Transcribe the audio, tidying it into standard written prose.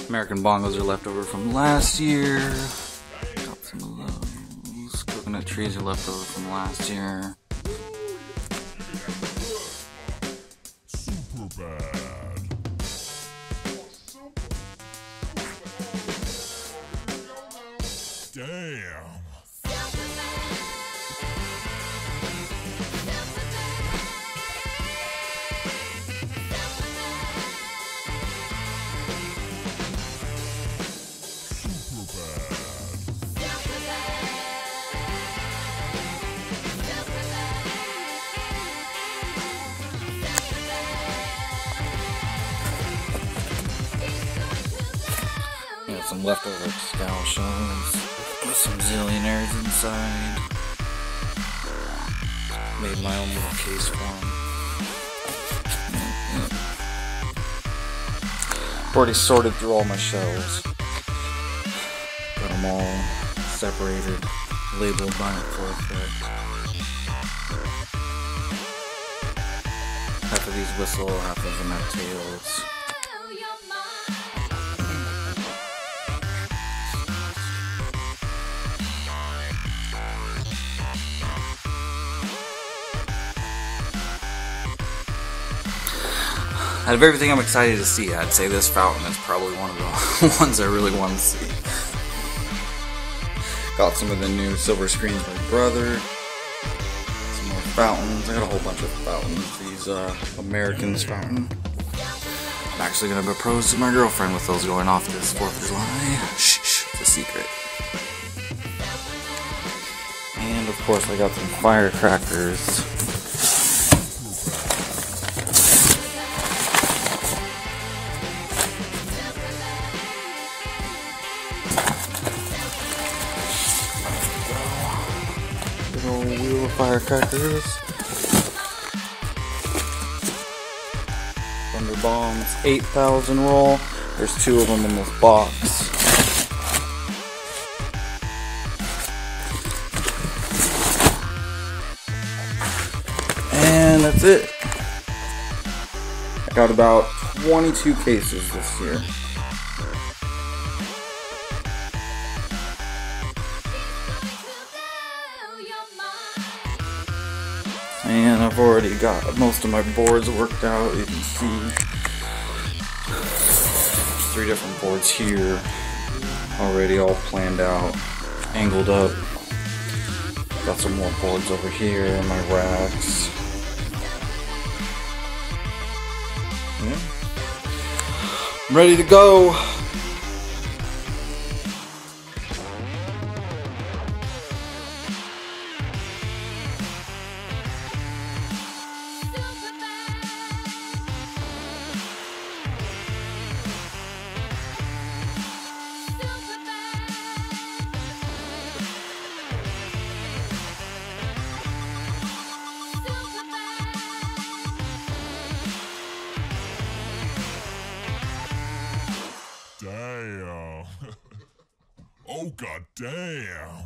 American bongos are left over from last year. Got some of those. Coconut trees are left over from last year. Super bad. Damn. Got some leftover scallops with some zillionaires inside. Made my own little case for them. Already sorted through all my shells. Got them all separated, labeled by for effect. Half of these whistle, half of them have tails. Out of everything I'm excited to see, I'd say this fountain is probably one of the ones I really want to see. Got some of the new silver screens for my brother. Some more fountains. I got a whole bunch of fountains. These Americans fountain. I'm actually going to propose to my girlfriend with those going off this 4th of July. Shh, it's a secret. And of course I got some firecrackers. Wheel of firecrackers. Thunder bombs, 8,000 roll. There's 2 of them in this box. And that's it. I got about 22 cases this year. And I've already got most of my boards worked out. You can see 3 different boards here already all planned out, angled up. Got some more boards over here in my racks. Yeah. I'm ready to go. Damn. Oh, god damn.